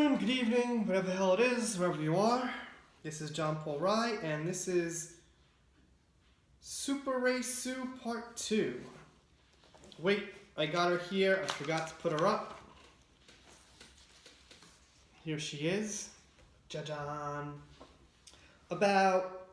afternoon, good evening, whatever the hell it is, wherever you are. This is John Paul Rye, and this is Super Rey Sue Part 2. Wait, I got her here. I forgot to put her up. Here she is. Ja-jan. About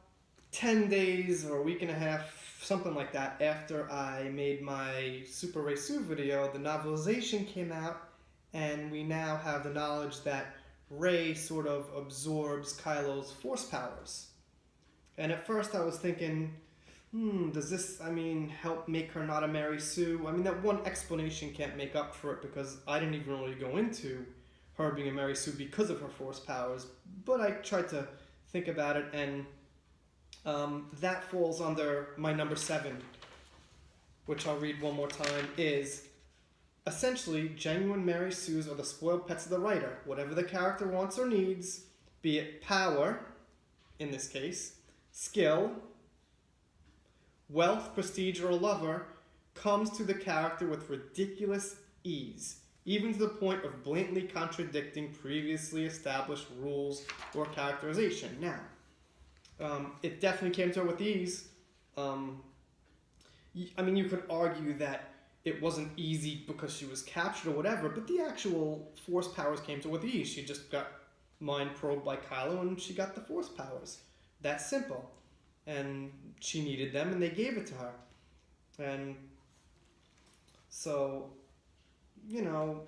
10 days or a week and a half, something like that, after I made my Super Rey Sue video, the novelization came out, and we now have the knowledge that Rey sort of absorbs Kylo's force powers. And at first I was thinking, does this, help make her not a Mary Sue? That one explanation can't make up for it because I didn't even really go into her being a Mary Sue because of her force powers. But I tried to think about it, and that falls under my number 7, which I'll read one more time, is essentially, genuine Mary Sues are the spoiled pets of the writer. Whatever the character wants or needs, be it power, in this case, skill, wealth, prestige, or a lover, comes to the character with ridiculous ease, even to the point of blatantly contradicting previously established rules or characterization. Now, it definitely came to her with ease. You could argue that it wasn't easy because she was captured or whatever, but the actual force powers came to her with ease. She just got mind probed by Kylo and she got the force powers. That's simple. And she needed them and they gave it to her. And so, she fell.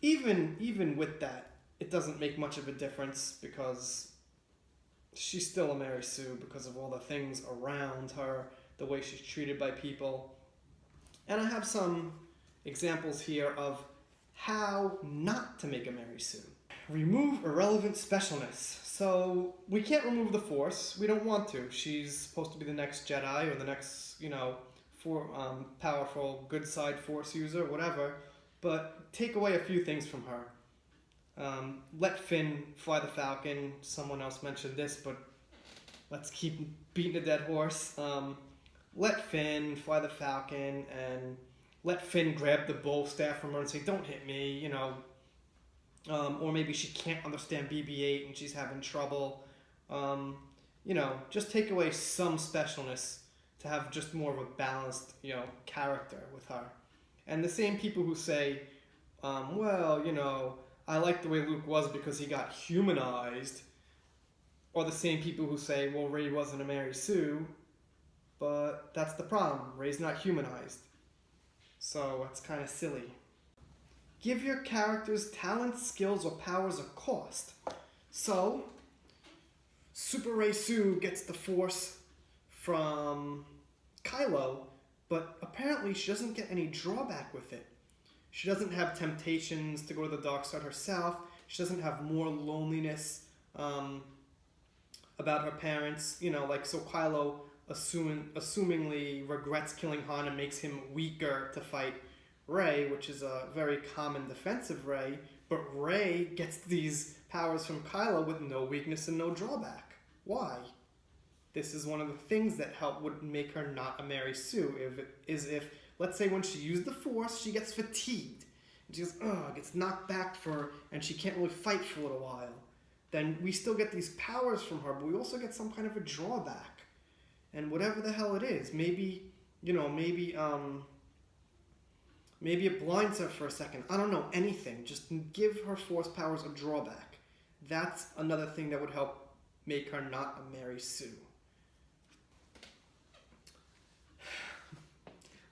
Even with that, it doesn't make much of a difference because she's still a Mary Sue because of all the things around her, the way she's treated by people. And I have some examples here of how not to make a Mary Sue. Remove irrelevant specialness. So we can't remove the Force. We don't want to. She's supposed to be the next Jedi or the next, powerful, good side Force user, whatever. But take away a few things from her. Let Finn fly the Falcon. Someone else mentioned this, but let's keep beating a dead horse. Let Finn fly the Falcon, and let Finn grab the bow staff from her and say, "Don't hit me," Or maybe she can't understand BB-8 and she's having trouble. Just take away some specialness to have just more of a balanced, character with her. And the same people who say, I like the way Luke was because he got humanized, or the same people who say, well, Rey wasn't a Mary Sue, but that's the problem. Rey's not humanized. So it's kind of silly. Give your characters talents, skills, or powers a cost. So, Super Rey Sue gets the Force from Kylo, but apparently she doesn't get any drawback with it. She doesn't have temptations to go to the dark side herself. She doesn't have more loneliness about her parents. So Kylo assumingly regrets killing Han and makes him weaker to fight Rey, which is a very common defensive Rey. But Rey gets these powers from Kylo with no weakness and no drawback. Why? This is one of the things that would make her not a Mary Sue. If let's say when she used the Force, she gets fatigued. And she gets knocked back and she can't really fight for a little while. Then we still get these powers from her, but we also get some kind of a drawback. And whatever the hell it is, maybe it blinds her for a second. I don't know, anything. Just give her Force powers a drawback. That's another thing that would help make her not a Mary Sue.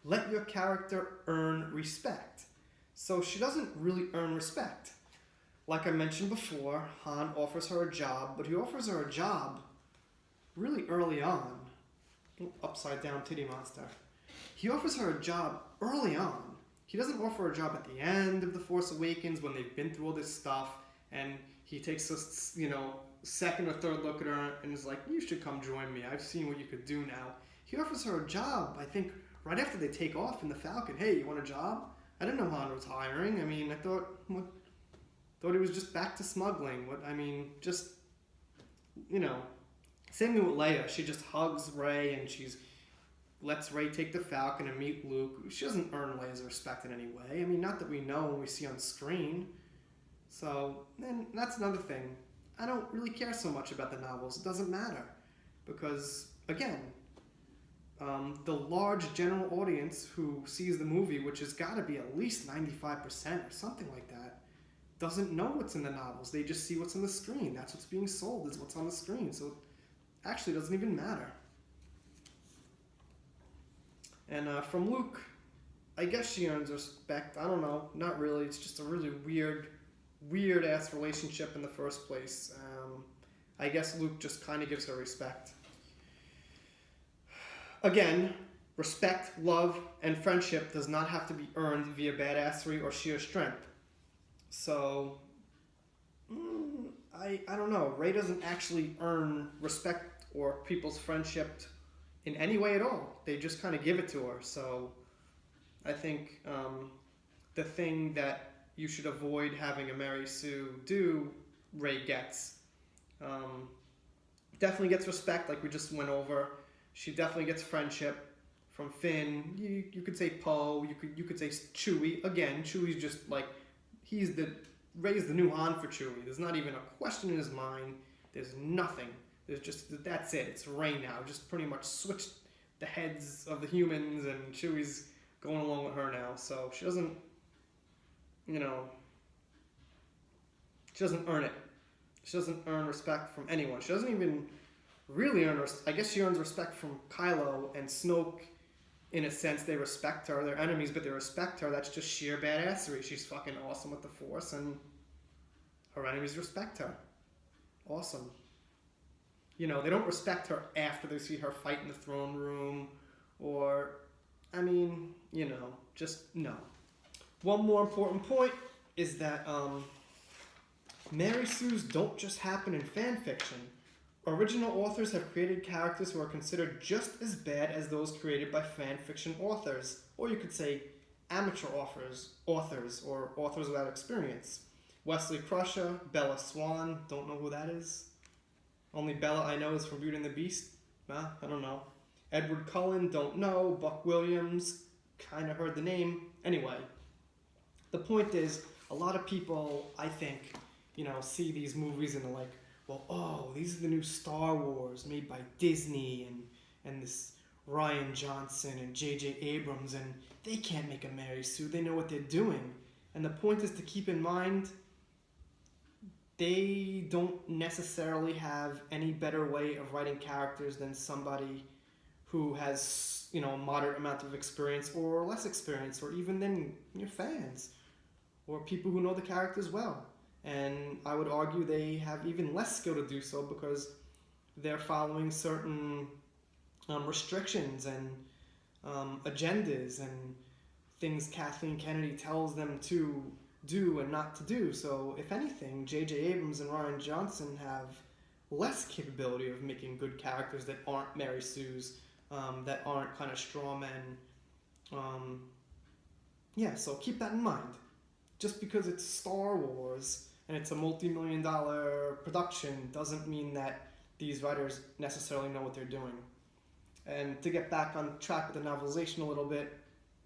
Let your character earn respect. So she doesn't really earn respect. Like I mentioned before, Han offers her a job, but he offers her a job really early on. Upside down titty monster. He offers her a job early on. He doesn't offer her a job at the end of The Force Awakens when they've been through all this stuff, and he takes a second or third look at her and is like, you should come join me. I've seen what you could do now. He offers her a job, I think, right after they take off in the Falcon. Hey, you want a job? I didn't know Han was hiring. I thought he was just back to smuggling. Same thing with Leia. She just hugs Rey and she's lets Rey take the Falcon and meet Luke. She doesn't earn Leia's respect in any way. I mean, not that we know when we see on screen. So, and that's another thing. I don't really care so much about the novels. It doesn't matter. Because, again, the large general audience who sees the movie, which has got to be at least 95% or something like that, doesn't know what's in the novels. They just see what's on the screen. That's what's being sold, is what's on the screen. So it actually doesn't even matter. And from Luke, I guess she earns respect. I don't know. Not really. It's just a really weird-ass relationship in the first place. I guess Luke just kind of gives her respect. Again, respect, love, and friendship does not have to be earned via badassery or sheer strength. So, I don't know. Rey doesn't actually earn respect or people's friendship in any way at all. They just kind of give it to her. So, I think the thing that you should avoid having a Mary Sue do, Rey gets. Definitely gets respect, like we just went over. She definitely gets friendship from Finn. You could say Poe. You could say Chewie. Again, Chewie's just like Rey's the new Han for Chewie. There's not even a question in his mind. There's nothing. There's just that's it. It's Rey now. Just pretty much switched the heads of the humans, and Chewie's going along with her now. So she doesn't, she doesn't earn it. She doesn't earn respect from anyone. She doesn't even really earn I guess she earns respect from Kylo and Snoke. In a sense, they respect her. They're enemies, but they respect her. That's just sheer badassery. She's fucking awesome with the Force, and her enemies respect her. Awesome. They don't respect her after they see her fight in the throne room, or, just no. One more important point is that Mary Sues don't just happen in fan fiction. Original authors have created characters who are considered just as bad as those created by fan fiction authors, or you could say amateur authors or authors without experience. Wesley Crusher, Bella Swan, don't know who that is. Only Bella I know is from Beauty and the Beast. I don't know. Edward Cullen, don't know. Buck Williams, kind of heard the name. Anyway, the point is, a lot of people, I think, see these movies and they're like, well, these are the new Star Wars made by Disney and this Rian Johnson and J.J. Abrams, and they can't make a Mary Sue. They know what they're doing. And the point is to keep in mind, they don't necessarily have any better way of writing characters than somebody who has, a moderate amount of experience or less experience, or even than your fans or people who know the characters well. And I would argue they have even less skill to do so because they're following certain restrictions and agendas and things Kathleen Kennedy tells them to do and not to do. So if anything, J.J. Abrams and Rian Johnson have less capability of making good characters that aren't Mary Sues, that aren't kind of straw men. So keep that in mind. Just because it's Star Wars and it's a multi-million-dollar production doesn't mean that these writers necessarily know what they're doing. And to get back on track with the novelization a little bit,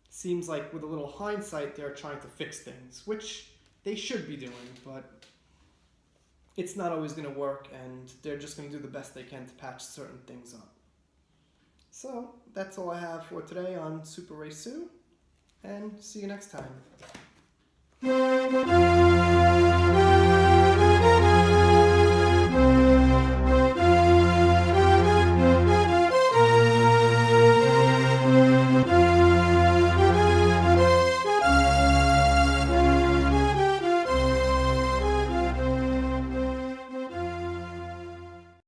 seems like with a little hindsight they're trying to fix things, which they should be doing, but it's not always going to work, and they're just going to do the best they can to patch certain things up. So that's all I have for today on Super Rey Sue, and see you next time.